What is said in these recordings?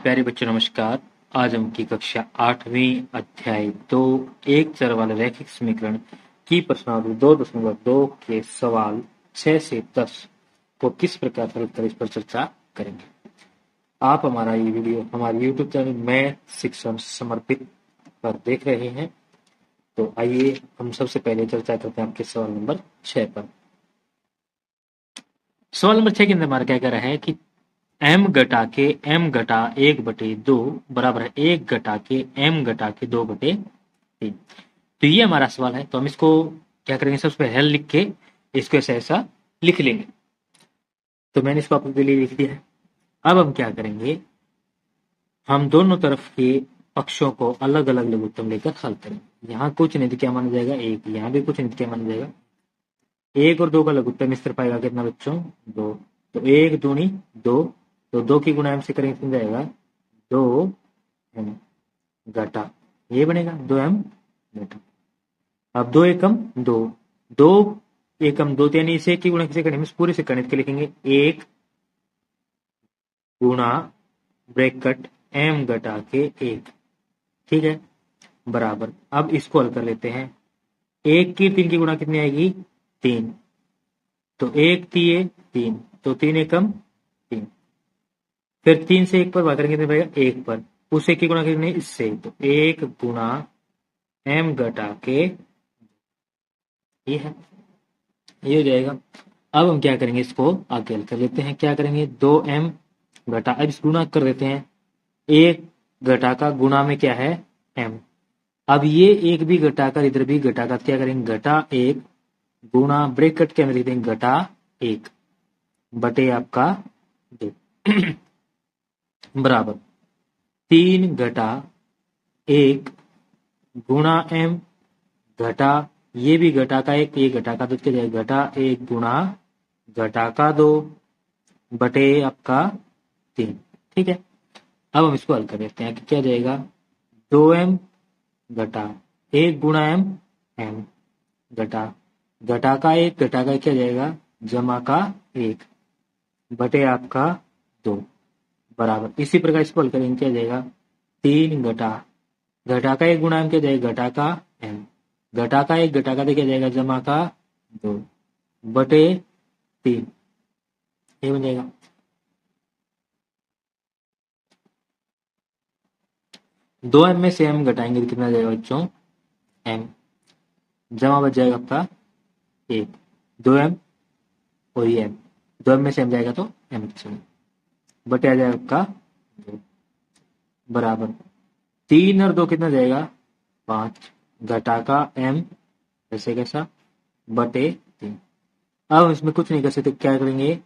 प्यारे बच्चों नमस्कार। आज हम की कक्षा 8वीं अध्याय 2 एक चर वाले रैखिक समीकरण की प्रश्नावली 2.2 के सवाल 6 से 10 को किस प्रकार हल करें इस पर चर्चा करेंगे। आप हमारा ये वीडियो हमारे YouTube चैनल मैथ शिक्षण समर्पित पर देख रहे हैं। तो आइए हम सबसे पहले चर्चा करते हैं आपके सवाल नंबर 6 पर। सवाल नंबर 6 के अंदर हमारा क्या कह रहा है कि m घटा के m घटा 1/2 बराबर है 1 घटा के m घटा के 2/3। तो ये हमारा सवाल है। तो हम इसको क्या करेंगे, सबसे पहले हल लिख के इसको ऐसा लिख लेंगे। तो मैंने इसको आपके लिए लिख दिया है। अब हम क्या करेंगे, हम दोनों तरफ के पक्षों को अलग अलग लघुत्तम लेकर हल करेंगे। यहाँ कुछ नहीं तो क्या माना जाएगा 1, यहाँ भी कुछ नहीं तो क्या माना जाएगा 1 और 2 का लघुत्तम इस तरफ आएगा कितना बच्चों 2। तो 1 दूनी 2, तो 2 की गुणा m से करेंगे कितना जाएगा 2m घटा ये बनेगा 2m घटा। अब 2 एकम 2, 2 एकम 2 यानी इसे की गुणा किसे करेंगे, हम पूरे से गणित के लिखेंगे 1 गुणा ब्रैकेट m घटा के 1, ठीक है, बराबर। अब इसको हल कर लेते हैं। 1 की 3 की गुणा कितनी आएगी 3, तो 1 तिये 3, तो 3 एकम 3, फिर 3 से 1 पर भाग करेंगे तो बनेगा 1 पर, उस 1 की गुणा कितनी इससे, तो 1 गुणा m घटा के ये है, ये हो जाएगा। अब हम क्या करेंगे, इसको आगे हल कर लेते हैं। क्या करेंगे 2m घटा, अब इस गुणा कर देते हैं 1 घटा का गुणा में क्या है m। अब ये 1 भी घटा कर इधर भी घटा कर क्या करेंगे घटा 1 गुणा ब्रैकेट के अंदर लिख देंगे घटा 1 बटे आपका 2 बराबर 3 घटा 1 गुणा m घटा ये भी घटा का 1, ये घटा का 2 क्या जाएगा घटा 1 गुणा घटा का 2 बटे आपका 3, ठीक है। अब हम इसको हल कर देते हैं कि क्या जाएगा 2m घटा 1 गुणा m घटा घटा का 1 घटा का क्या जाएगा जमा का 1 बटे आपका 2 बराबर। इसी प्रकार इसको हल करेंगे क्या जाएगा 3 घटा घटा का 1 गुणा m क्या जाएगा घटा का m घटा का 1 घटा का क्या जाएगा जमा का 2 बटे 3, ये बन जाएगा। दो m में से m घटाएंगे तो कितना जाएगा बच्चों m, जमा बच जाएगा आपका 1, 2m और ये m, 2m में से m जाएगा तो m बटे आ जाएगा आपका 2 बराबर 3 और 2 कितना जाएगा 5 घटा का m ऐसे कैसा बटे 3। अब इसमें कुछ नहीं कर सकते, क्या करेंगे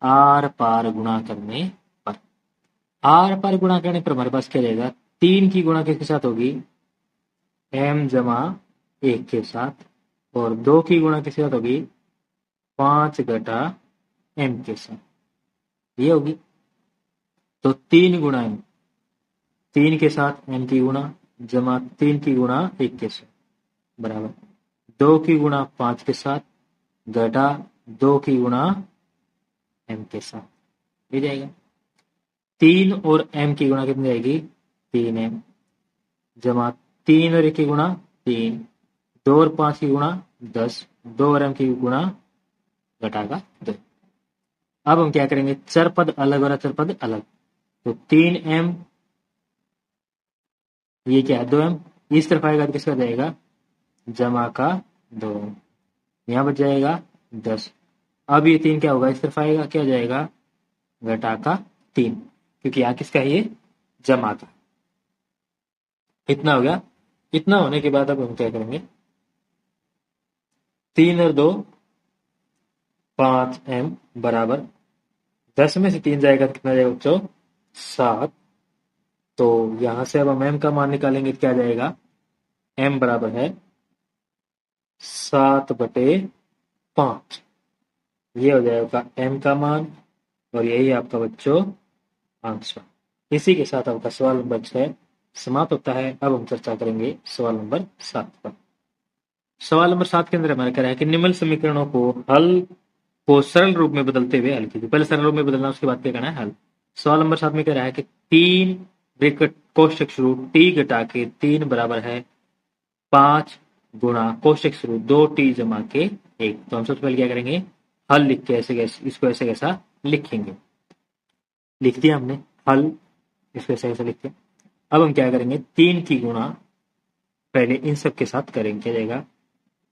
आर पार गुणा करने पर, आर पार गुणा करने पर हमारे पास क्या जाएगा 3 की गुणा किसके साथ होगी m जमा 1 के साथ, और 2 की गुणा किसके साथ होगी 5 घटा m के साथ, ये होगी। तो 3 गुणा m, 3 के साथ m की गुणा जमा 3 की गुणा 1 के साथ बराबर 2 की गुणा 5 के साथ घटा 2 की गुणा m के साथ, ये जाएगा। 3 और m की गुणा कितनी जाएगी 3m जमा 3 और 1 की गुणा 3, 2 और 5 की गुणा 10, 2 और m की गुणा घटागा 2। अब हम क्या करेंगे चर पद अलग और अचर पद अलग, तो 3m ये क्या है 2m इस तरफ आएगा तो किसका जाएगा जमा का 2, यहां बच जाएगा 10। अब ये 3 क्या होगा इस तरफ आएगा क्या जाएगा घटा का 3, क्योंकि यहाँ किसका है ये जमा का। इतना हो गया। इतना होने के बाद अब हम क्या करेंगे 3 और 2 5m बराबर 10 में से 3 जाएगा तो कितना जाएगा बच्चों 7। तो यहां से अब हम m का मान निकालेंगे क्या जाएगा m बराबर है 7/5, ये हो जाएगा m का मान, और यही आपका बच्चों आंसर। इसी के साथ आपका सवाल नंबर 6 समाप्त होता है। अब हम चर्चा करेंगे सवाल नंबर 7 पर। सवाल नंबर 7 के अंदर हमारा कह रहा है कि निम्न समीकरणों को हल को सरल रूप में बदलते हुए हल कीजिए। पहले सरल रूप में बदलना, उसके बाद क्या करना है हल। सवाल नंबर 7 में कह रहा है कि 3 ब्रैकेट कोष्टक शुरू टी घटा के 3 बराबर है 5 गुणा कोष्टक शुरू 2t जमा के 1। तो हम सबसे पहले क्या करेंगे, हल लिख के ऐसे इसको ऐसे कैसा लिखेंगे। लिख दिया हमने हल, इसको ऐसे कैसा लिख दिया। अब हम क्या करेंगे, 3 की गुणा पहले इन सब के साथ करेंगे। क्या जाएगा,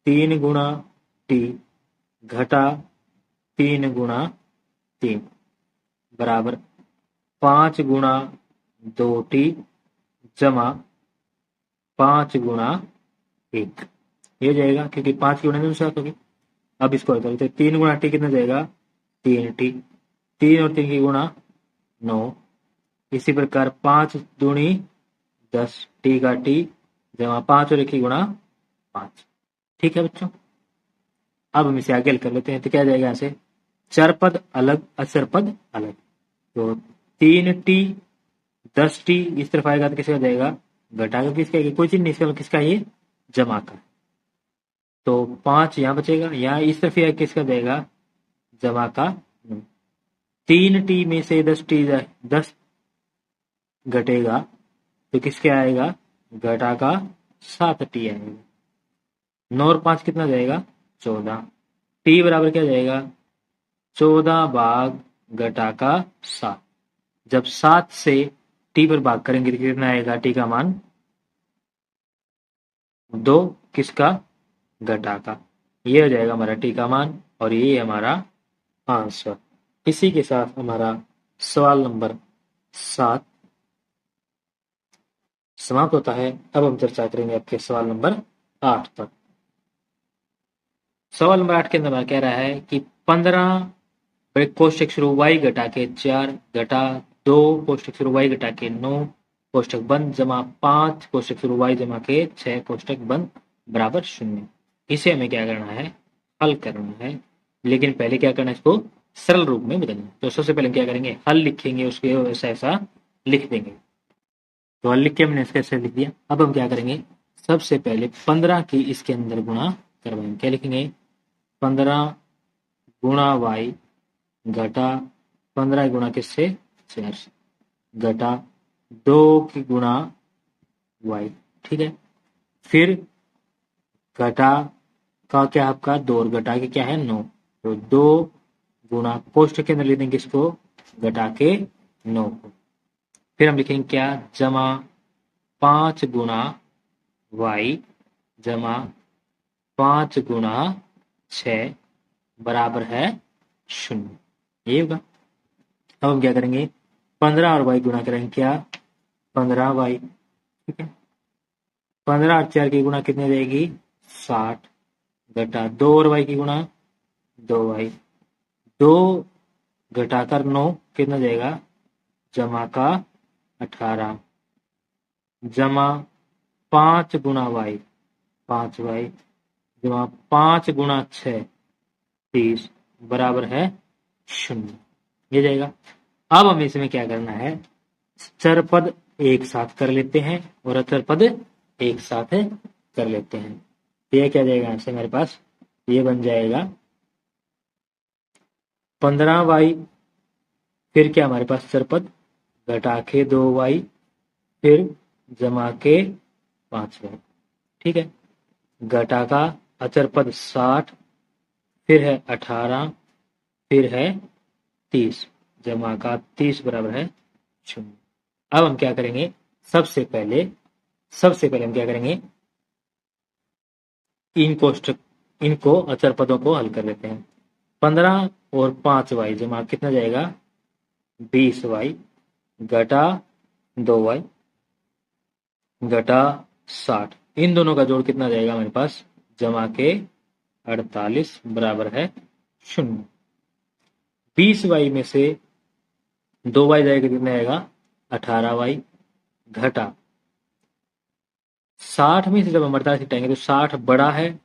3 गुणा टी घटा 3 गुणा 3 बराबर 5 गुणा 2t जमा 5 गुणा 1। ये हो जाएगा क्योंकि 5 की गुणा दूसरा होगी। अब इसको हल करते हैं, 3 गुणा टी कितना जाएगा, 3t, 3 और 3 की गुणा 9। इसी प्रकार 5 दूनी 10, टी का टी जमा 5 और 1 की गुणा 5। ठीक है बच्चों, अब हम इसे आगे हल कर लेते हैं। तो क्या जाएगा, यहाँ से चर पद अलग अचर पद अलग। तो 3t 10t इस तरफ आएगा तो किसका जाएगा, घटा का किसका, कोई चीज नहीं, इसका किसका, ये जमा का। तो 5 यहाँ बचेगा, यहाँ इस तरफ यह किसका जाएगा, जमा का। 3t में से 10 घटेगा तो किसके आएगा, घटा का 7t आएगा। 9 और 5 कितना जाएगा, 14। टी बराबर क्या जाएगा, 14 भाग घटा का 7। जब 7 से टी पर भाग करेंगे तो कितना आएगा, टी का मान 2, किसका, घटा का। ये हो जाएगा हमारा टी का मान और ये हमारा आंसर। इसी के साथ हमारा सवाल नंबर 7 समाप्त होता है। अब हम चर्चा करेंगे आपके सवाल नंबर 8 पर। सवाल नंबर 8 के अंदर कह रहा है कि 15 कोष्टक शुरू y घटा के 4 घटा 2 कोष्टक शुरू y घटा के 9 कोष्टक बंद जमा 5 कोष्टक शुरू y जमा के 6 कोष्टक बंद बराबर 0। इसे हमें क्या करना है, हल करना है। लेकिन पहले क्या करना है, इसको सरल रूप में बदलना। तो सबसे पहले हम क्या करेंगे, हल लिखेंगे, उसके ऐसा ऐसा लिख देंगे। तो हल लिख के हमने इसका ऐसे लिख दिया। अब हम क्या करेंगे, सबसे पहले 15 की इसके अंदर गुणा करवाएंगे। क्या लिखेंगे, 15 गुणा y घटा 15 गुणा किससे, 4 से, घटा 2 की गुणा y। ठीक है, फिर घटा का क्या आपका 2 और घटा के क्या है 9। तो 2 गुणा कोष्टक के अंदर लिख देंगे इसको, घटा के 9 को। फिर हम लिखेंगे क्या, जमा 5 गुणा y जमा 5 गुणा 6 बराबर है 0। ये होगा। अब हम क्या करेंगे, 15 और y गुणा करेंगे, क्या 15y। ठीक है, 15 और 4 की गुणा कितनी रहेगी, 60 घटा 2 और y की गुणा 2y। 2 घटाकर 9 कितना जाएगा, जमा का 18 जमा 5 गुणा y 5y जमा 5 गुणा 6 30 बराबर है 0। ये जाएगा। अब हमें इसमें क्या करना है, चर पद एक साथ कर लेते हैं और अचर पद एक साथ कर लेते हैं। ये क्या जाएगा, आंसर हमारे पास ये बन जाएगा 15y, फिर क्या हमारे पास चर पद घटा के 2y, फिर जमा के 5y। ठीक है, घटा का अचर पद 60, फिर है 18, फिर है 30 जमा का 30 बराबर है 0। अब हम क्या करेंगे, सबसे पहले हम क्या करेंगे, इनको अचर पदों को हल कर लेते हैं। 15 और 5y जमा कितना जाएगा, 20y घटा 2y घटा 60। इन दोनों का जोड़ कितना जाएगा हमारे पास, जमा के 48 बराबर है 0। 20y में से 2y जाएगा, कितना आएगा 18y घटा 60 में से जब हम 48 घटाएंगे तो 60 बड़ा है,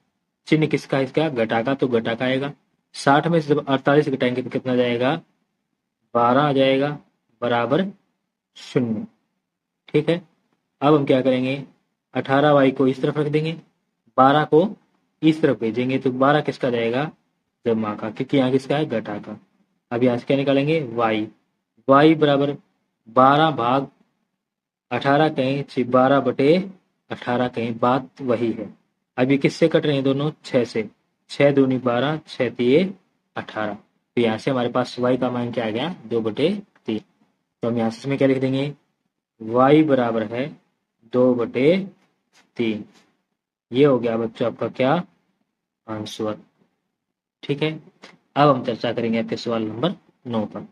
चिन्ह किसका है, इसका घटा का, तो घटा का आएगा। 60 में से जब 48 घटाएंगे तो कितना जाएगा, 12 आ जाएगा बराबर 0। ठीक है, अब हम क्या करेंगे, 18y को इस तरफ रख देंगे, 12 को इस तरफ भेजेंगे तो 12 किसका जाएगा, जमा का, क्योंकि यहाँ किसका है, घटा का। अब यहाँ से क्या निकालेंगे, y y बराबर 12/18 कहें 12/18 कहें, बात वही है। अब ये किससे कट रहे हैं दोनों? 6 से। 6 दूनी 12, 6 तिये 18। तो यहाँ से हमारे पास y का मान क्या आ गया? 2/3। तो हम यहाँ से इसमें क्या लिख देंगे? y बराबर है 2/3। ये हो गया बच्चों आपका क्या? आंसर। ठीक है। अब हम चर्चा करेंगे आपके सवाल नंबर 9 पर।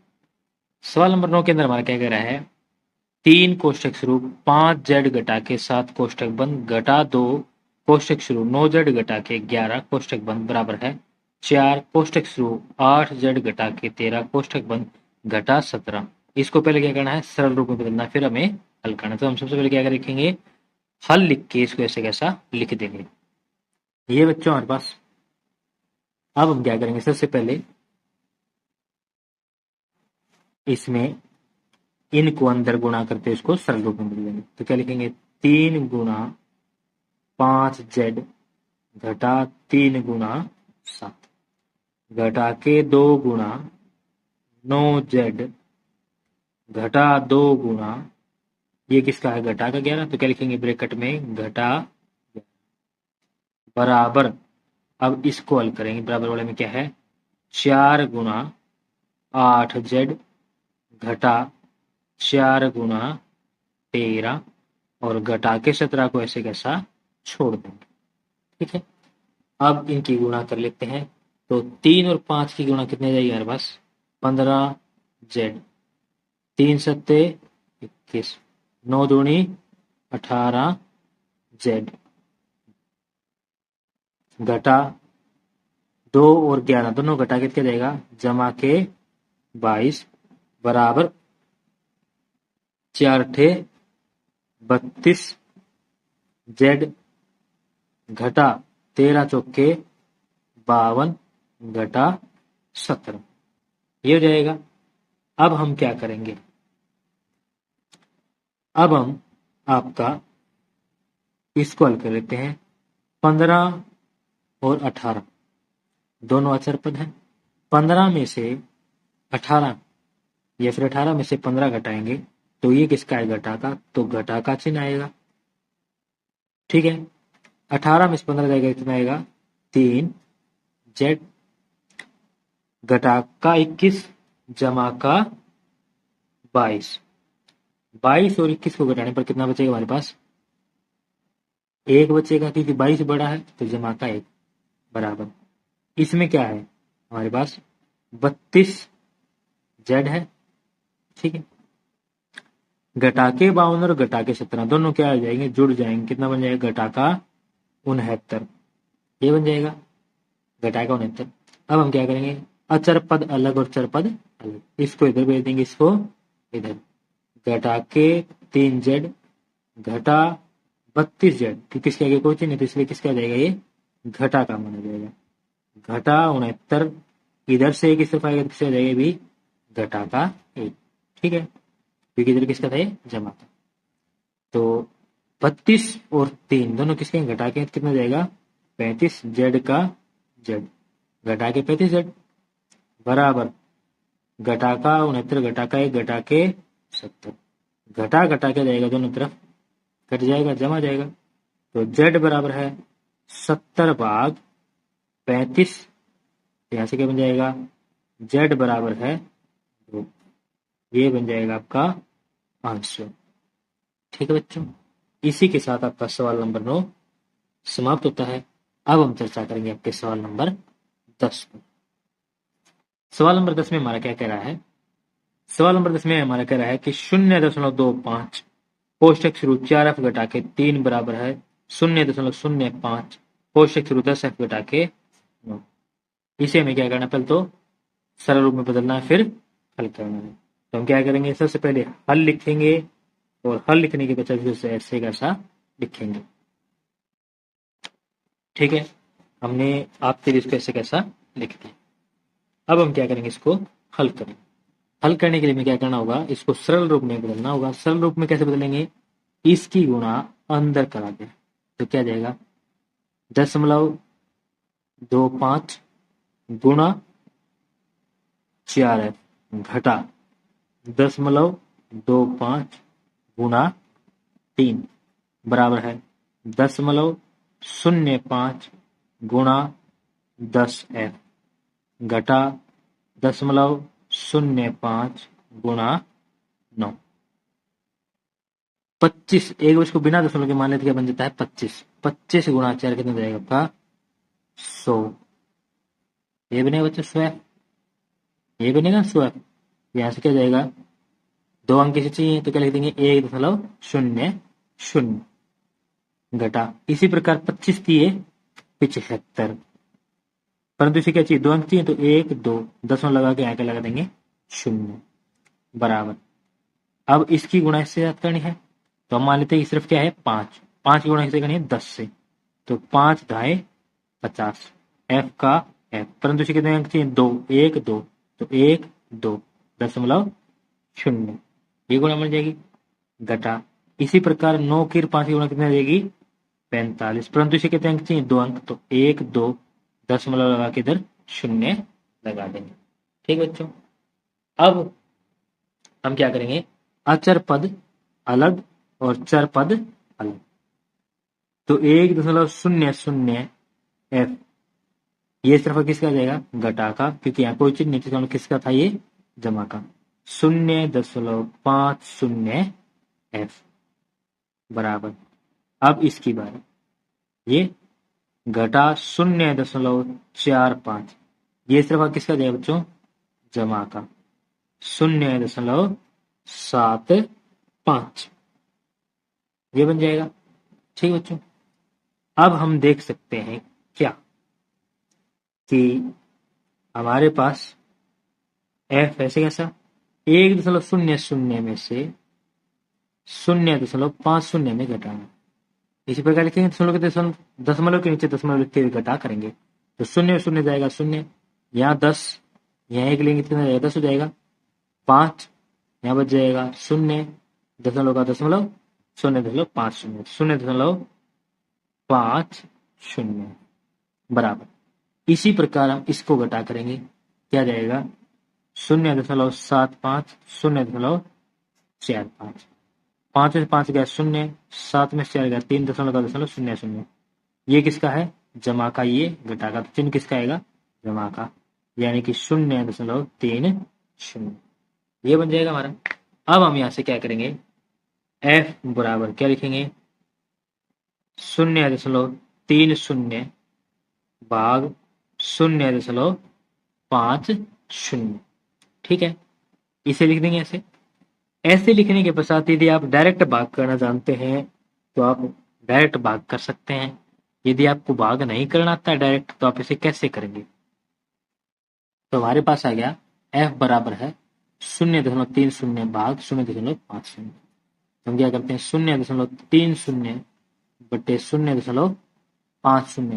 सवाल नंबर 9 के अंदर हमारा क्या कह रहा है? 3 कोष्टक शुरू 5z घटा के 7 कोष्टक बंद घटा 2 कोष्टक शुरू 9z घटा के 11 कोष्टक बंद बराबर है 4 कोष्टक शुरू 8z घटा के 13 कोष्टक बंद घटा 17। इसको पहले क्या करना है? सरल रूप में बदलना, फिर हमें हल करना। तो हम सबसे पहले क्या लिखेंगे? हल लिख के इसको ऐसे कैसा लिख देंगे। ये बच्चों हमारे पास, अब हम क्या करेंगे? सबसे पहले इसमें इनको अंदर गुणा करते इसको सरल रूप में बदलेंगे। तो क्या लिखेंगे? 3 गुणा 5z घटा 3 गुणा 7 घटा के 2 गुणा 9z घटा 2 गुणा, ये किसका है? घटा का 11। तो क्या लिखेंगे? ब्रैकेट में घटा बराबर, अब इसको हल करेंगे। बराबर वाले में क्या है? 4 गुणा 8z घटा 4 गुणा 13 और घटा के 17 को ऐसे कैसा छोड़ देंगे। ठीक है। अब इनकी गुणा कर लेते हैं। तो 3 और 5 की गुणा कितने जाएगी हमारे पास? 15z, 3 सत्ते 21, 9 दूनी 18z घटा 2 और 11 दोनों घटा के क्या जाएगा? जमा के 22 बराबर 4 अठे 32 z घटा 13 चौके 52 घटा 17, ये हो जाएगा। अब हम क्या करेंगे? अब हम आपका इसको हल कर लेते हैं। 15 और 18 दोनों अचर पद हैं। 15 में से 18 या फिर 18 में से 15 घटाएंगे तो ये किसका है? घटा का। तो घटा का चिन्ह आएगा। ठीक है। 18 में से 15 जाएगा, कितना आएगा? 3z घटा का 21 जमा का 22। 22 और 21 को घटाने पर कितना बचेगा हमारे पास? 1 बचेगा, क्योंकि 22 बड़ा है तो जमा का 1 बराबर, इसमें क्या है हमारे पास? 32z है। ठीक है। घटा के 52 और घटा के 17 दोनों क्या आ जाएंगे? जुड़ जाएंगे। कितना बन जाएगा? घटा का 69, ये बन जाएगा घटा का 69। अब हम क्या करेंगे? अचर पद अलग और चर पद अलग, इसको इधर भेज देंगे, इसको इधर। घटा के 3z घटा 32z, क्योंकि इसके आगे कोई चीज नहीं तो इसलिए किसका आ जाएगा? ये घटा का माना जाएगा। घटा 69 इधर से एक इस तरफ आएगा तो किसका आ जाएगा? भी घटा का 1। ठीक है, क्योंकि इधर किसका था? ये जमा था। तो 32 और 3 दोनों किसके हैं? घटा के कितना जाएगा? 35 z का z घटा के 35z बराबर घटा का 69 घटा का 1 घटा के 70, घटा घटा के जाएगा दोनों तरफ, कट जाएगा, जमा जाएगा। तो z बराबर है 70/35। यहाँ से क्या बन जाएगा? z बराबर है 2। ये बन जाएगा आपका आंसर। ठीक है बच्चों, इसी के साथ आपका सवाल नंबर 9 समाप्त होता है। अब हम चर्चा करेंगे आपके सवाल नंबर 10 पर। सवाल नंबर 10 में हमारा क्या कह रहा है? सवाल नंबर 10 में हमारा कह रहा है कि 0.25 कोष्टक शुरू 4f घटा के 3 बराबर है 0.05 कोष्टक शुरू 10f घटा के 9। इसे हमें क्या करना है? पहले तो सरल रूप में बदलना है, फिर हल करना है। तो हम क्या करेंगे? सबसे पहले हल लिखेंगे और हल लिखने के बच्चा फिर से ऐसे कैसा लिखेंगे। ठीक है, हमने आपके लिए इसको ऐसे कैसा लिख दिया। अब हम क्या करेंगे? इसको हल करेंगे। हल करने के लिए हमें क्या करना होगा? इसको सरल रूप में बदलना होगा। सरल रूप में कैसे बदलेंगे? इसकी गुणा अंदर करा दे तो क्या जाएगा? 0.25 गुणा 4f घटा 0.25 गुणा 3 बराबर है 0.05 गुणा 10f घटा 0.05 गुणा 9। 25 एक इसको बिना दशमलव के मान लेते क्या बन जाता है 25। 25 गुणा 4 कितना जाएगा आपका 100। ये बनेगा बच्चों 100। ये बनेगा 100। यहां से क्या जाएगा 2 अंक किसे चाहिए तो क्या लिख देंगे 1.00 घटा इसी प्रकार 25 दिए 75 परंतु इसे क्या चाहिए 2 अंक चाहिए तो 1 2 दशमलव लगा के यहाँ क्या लगा देंगे 0 बराबर। अब इसकी गुणा इससे याद करनी है तो हम मान लेते हैं कि सिर्फ क्या है 5 की गुणा किससे करनी है 10 से तो 5 ढाई 50 एफ का एफ परंतु इसे कितने अंक चाहिए 2 1 2 तो 1 2 दशमलव 0 ये गुणा बन जाएगी घटा इसी प्रकार 9 की 5 की गुणा कितनी आ जाएगी 45 परंतु इसे कितने अंक चाहिए 2 अंक तो 1 2 दशमलव लगा के इधर 0 लगा देंगे। ठीक बच्चों अब हम क्या करेंगे अचर पद अलग और चर पद अलग तो 1.00 एफ ये सिर्फ किसका जाएगा घटा का क्योंकि यहाँ कोई चीज नीचे किसका था ये जमा का 0.50 एफ बराबर। अब इसकी बात ये घटा 0.45 ये सिर्फ किसका जाएगा बच्चों जमा का 0.75 ये बन जाएगा। ठीक बच्चों अब हम देख सकते हैं क्या कि हमारे पास एफ ऐसे कैसा 1.00 में से 0.50 में घटाना इसी प्रकार लिखेंगे दशमलव के नीचे दशमलव लिख के घटा करेंगे तो 0 जाएगा 0 यहाँ 10 यहाँ 1 लेंगे कितना जाएगा 10 हो जाएगा 5 यहाँ बच जाएगा 0 दशमलव का दशमलव 0.50 बराबर। इसी प्रकार हम इसको घटा करेंगे क्या जाएगा 0.75 0.45 5 में 5 गया 0 7 में 4 गया 3.00 ये किसका है जमा का ये घटा का तो चिन्ह किसका आएगा जमा का यानी कि 0.30 ये बन जाएगा हमारा। अब हम यहां से क्या करेंगे एफ बराबर क्या लिखेंगे 0.30 भाग 0.50। ठीक है इसे लिख देंगे ऐसे। ऐसे लिखने के पश्चात यदि आप डायरेक्ट भाग करना जानते हैं तो आप डायरेक्ट भाग कर सकते हैं। यदि आपको भाग नहीं करना आता डायरेक्ट तो आप इसे कैसे करेंगे तो हमारे पास आ गया एफ बराबर है 0.30 भाग 0.50 हम क्या करते हैं 0.30 बटे 0.50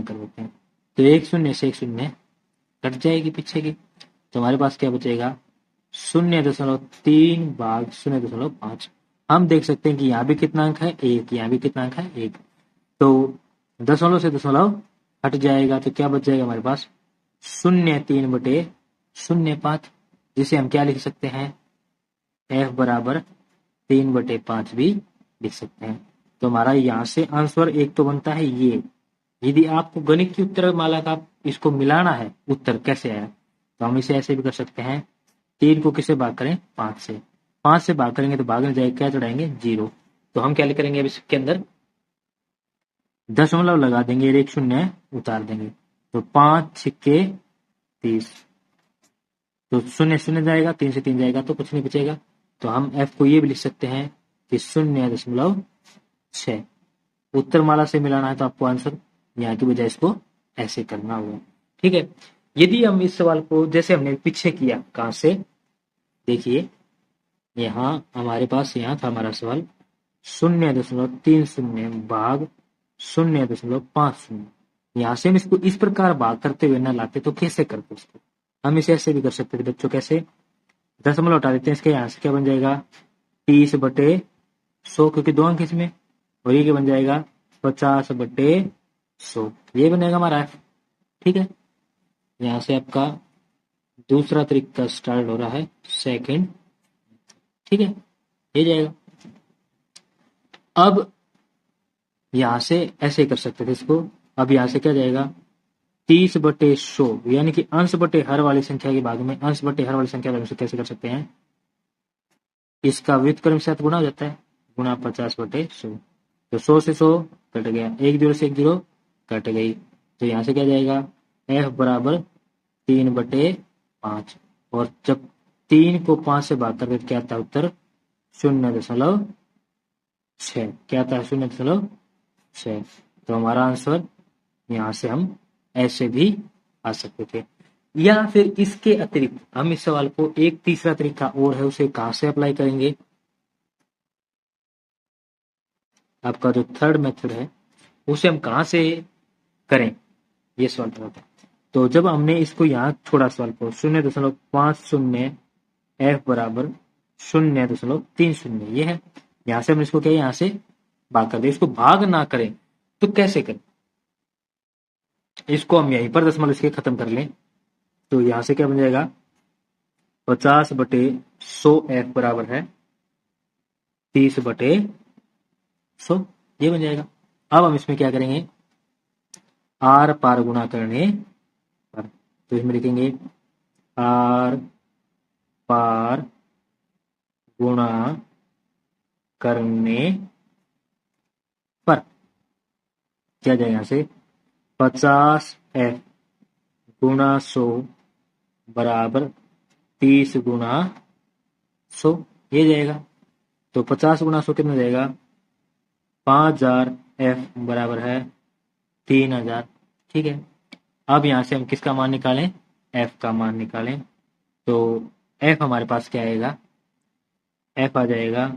कर देते हैं तो 1 0 से 1 0 कट जाएगी पीछे की तो हमारे पास क्या बचेगा 0.3 भाग 0.5। हम देख सकते हैं कि यहाँ भी कितना अंक है 1 यहाँ भी कितना अंक है 1 तो दशमलव से दशमलव हट जाएगा तो क्या बच जाएगा हमारे पास 0.3 बटे 0.5 जिसे हम क्या लिख सकते हैं एफ बराबर 3/5 भी लिख सकते हैं। तो हमारा यहाँ से आंसर एक तो बनता है ये। यदि आपको गणित की उत्तर माला का इसको मिलाना है उत्तर कैसे आया तो हम इसे ऐसे भी कर सकते हैं 3 को किससे भाग करें 5 से 5 से भाग करेंगे तो भागने जाएगा क्या चढ़ाएंगे 0 तो हम क्या करेंगे अब इसके अंदर दशमलव लगा देंगे 1 0 उतार देंगे तो 5 6 30 तो 0 0 जाएगा 3 से 3 जाएगा तो कुछ नहीं बचेगा तो हम एफ को ये भी लिख सकते हैं कि 0.6 उत्तर माला से मिलाना है तो आपको आंसर यहाँ की बजाय इसको ऐसे करना होगा। ठीक है यदि हम इस सवाल को जैसे हमने पीछे किया कहां से देखिए यहाँ हमारे पास यहाँ था हमारा सवाल 0.30 भाग 0.50 यहाँ से हम इसको इस प्रकार भाग करते हुए न लाते तो कैसे करते इसको हम इसे ऐसे भी कर सकते थे बच्चों कैसे दशमलव हटा देते हैं इसके यहाँ से क्या बन जाएगा 30/100 क्योंकि 2 अंक इसमें और ये क्या बन जाएगा 50/100 ये बनेगा हमारा एफ। ठीक है यहाँ से आपका दूसरा तरीका स्टार्ट हो रहा है सेकंड ठीक है, ये जाएगा। अब यहां से ऐसे कर सकते थे इसको। अब यहां से क्या जाएगा, 30/100, यानी कि अंश बटे हर वाली संख्या के भाग में अंश बटे हर वाली संख्या के भाग में कैसे कर सकते हैं, इसका व्युत्क्रम के साथ गुणा हो जाता है, गुणा 50/100। तो 100 से 100 कट गया, 1 0 से 1 0 कट गई। तो यहां से क्या जाएगा, f बराबर 3/5। और जब 3 को 5 से भाग करके क्या आता है उत्तर, 0.6। क्या आता है, 0.6। तो हमारा आंसर यहां से हम ऐसे भी आ सकते थे। या फिर इसके अतिरिक्त हम इस सवाल को एक तीसरा तरीका और है, उसे कहां से अप्लाई करेंगे, आपका जो थर्ड मेथड है उसे हम कहां से करें, ये सवाल होता है। तो जब हमने इसको यहाँ छोड़ा सवाल को 0.50 f बराबर 0.30, ये है। यहां से हम इसको क्या, यहां से भाग कर दे, इसको भाग ना करें तो कैसे करें, इसको हम यहीं पर दशमलव इसके खत्म कर लें। तो यहां से क्या बन जाएगा, 50/100 f बराबर है 30/100, ये बन जाएगा। अब हम इसमें क्या करेंगे, आर पार गुणा करने पर, तो इसमें लिखेंगे आर पार गुणा करने पर क्या जाएगा, यहां से 50f गुणा 100 बराबर 30 × 100, ये जाएगा। तो 50 × 100 कितना जाएगा, 5000 f बराबर है 3000। ठीक है, अब यहां से हम किसका मान निकालें, f का मान निकालें। तो f हमारे पास क्या आएगा, f आ जाएगा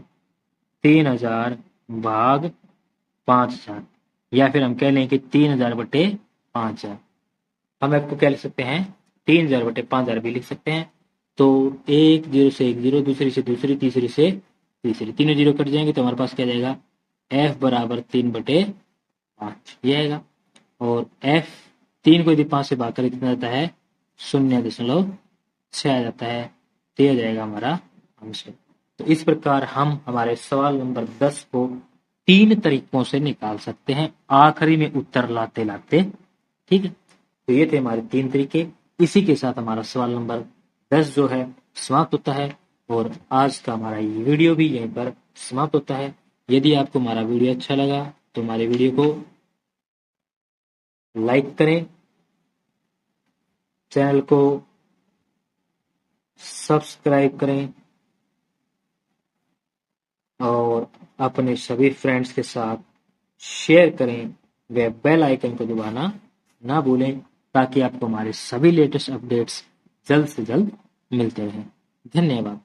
3000 भाग 5000, या फिर हम कह लें कि 3000/5000। हम f को क्या लिख सकते हैं, 3000/5000 भी लिख सकते हैं। तो 1 0 से 1 0, दूसरी से दूसरी, तीसरी से तीसरी, तीनों जीरो कट जाएंगे तो हमारे पास क्या जाएगा, f बराबर 3/5, ये आएगा। और f 3 को यदि 5 से भाग कर कितना जाता है, 0.6 आ जाता है, तो यह जाएगा हमारा आंसर। तो इस प्रकार हम हमारे सवाल नंबर 10 को 3 तरीकों से निकाल सकते हैं, आखिरी में उत्तर लाते लाते। ठीक है, तो ये थे हमारे 3 तरीके। इसी के साथ हमारा सवाल नंबर 10 जो है समाप्त होता है, और आज का हमारा ये वीडियो भी यहीं पर समाप्त होता है। यदि आपको हमारा वीडियो अच्छा लगा तो हमारे वीडियो को लाइक करें, चैनल को सब्सक्राइब करें, और अपने सभी फ्रेंड्स के साथ शेयर करें, व बेल आइकन को दबाना ना भूलें, ताकि आपको हमारे सभी लेटेस्ट अपडेट्स जल्द से जल्द मिलते रहें। धन्यवाद।